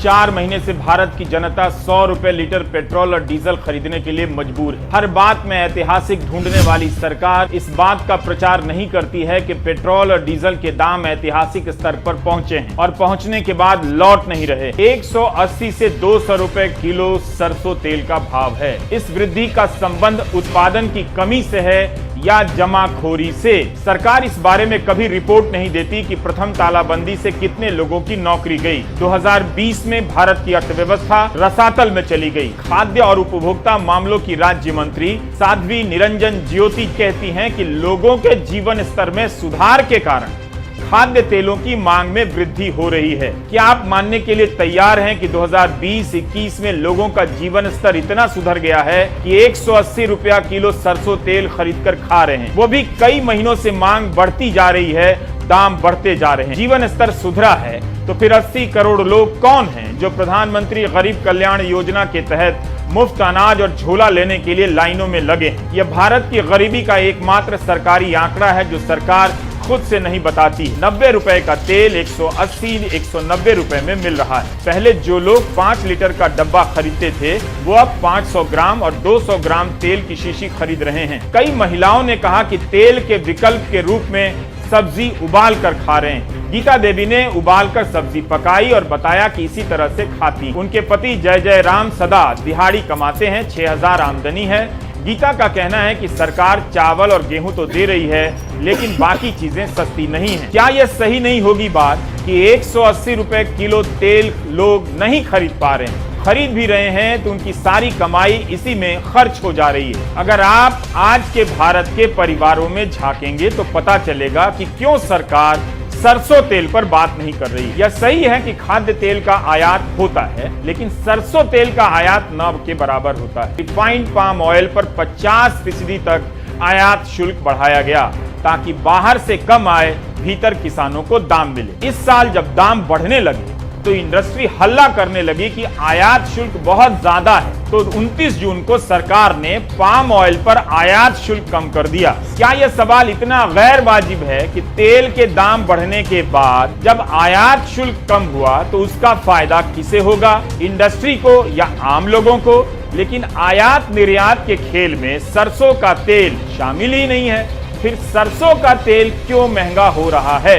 4 महीने से भारत की जनता 100 रुपए लीटर पेट्रोल और डीजल खरीदने के लिए मजबूर है। हर बात में ऐतिहासिक ढूंढने वाली सरकार इस बात का प्रचार नहीं करती है कि पेट्रोल और डीजल के दाम ऐतिहासिक स्तर पर पहुंचे हैं और पहुंचने के बाद लौट नहीं रहे। 180 से 200 रुपए किलो सरसों तेल का भाव है। इस वृद्धि का संबंध उत्पादन की कमी से है या जमाखोरी से? सरकार इस बारे में कभी रिपोर्ट नहीं देती कि प्रथम तालाबंदी से कितने लोगों की नौकरी गई। 2020 में भारत की अर्थव्यवस्था रसातल में चली गई। खाद्य और उपभोक्ता मामलों की राज्य मंत्री साध्वी निरंजन ज्योति कहती हैं कि लोगों के जीवन स्तर में सुधार के कारण खाद्य तेलों की मांग में वृद्धि हो रही है। क्या आप मानने के लिए तैयार हैं कि 2020-21 में लोगों का जीवन स्तर इतना सुधर गया है कि 180 रुपया किलो सरसों तेल खरीदकर खा रहे हैं? वो भी कई महीनों से मांग बढ़ती जा रही है, दाम बढ़ते जा रहे हैं। जीवन स्तर सुधरा है तो फिर 80 करोड़ लोग कौन हैं जो प्रधानमंत्री गरीब कल्याण योजना के तहत मुफ्त अनाज और झोला लेने के लिए लाइनों में लगे हैं? यह भारत की गरीबी का एकमात्र सरकारी आंकड़ा है जो सरकार खुद से नहीं बताती। 90 रुपए का तेल 180-190 रुपए में मिल रहा है। पहले जो लोग 5 लीटर का डब्बा खरीदते थे वो अब 500 ग्राम और 200 ग्राम तेल की शीशी खरीद रहे हैं। कई महिलाओं ने कहा कि तेल के विकल्प के रूप में सब्जी उबाल कर खा रहे हैं। गीता देवी ने उबाल कर सब्जी पकाई और बताया कि इसी तरह से खाती। उनके पति जय जय राम सदा दिहाड़ी कमाते हैं, 6000 आमदनी है। गीता का कहना है कि सरकार चावल और गेहूं तो दे रही है लेकिन बाकी चीजें सस्ती नहीं हैं। क्या यह सही नहीं होगी बात कि 180 रुपए किलो तेल लोग नहीं खरीद पा रहे हैं? खरीद भी रहे हैं तो उनकी सारी कमाई इसी में खर्च हो जा रही है। अगर आप आज के भारत के परिवारों में झांकेंगे तो पता चलेगा कि क्यों सरकार सरसों तेल पर बात नहीं कर रही। यह सही है कि खाद्य तेल का आयात होता है लेकिन सरसों तेल का आयात न के बराबर होता है। रिफाइंड पाम ऑयल पर 50% तक आयात शुल्क बढ़ाया गया ताकि बाहर से कम आए, भीतर किसानों को दाम मिले। इस साल जब दाम बढ़ने लगे तो इंडस्ट्री हल्ला करने लगी कि आयात शुल्क बहुत ज्यादा है, तो 29 जून को सरकार ने पाम ऑयल पर आयात शुल्क कम कर दिया। क्या यह सवाल इतना गैर वाजिब है कि तेल के दाम बढ़ने के बाद जब आयात शुल्क कम हुआ तो उसका फायदा किसे होगा? इंडस्ट्री को या आम लोगों को? लेकिन आयात निर्यात के खेल में सरसों का तेल शामिल ही नहीं है। फिर सरसों का तेल क्यों महंगा हो रहा है?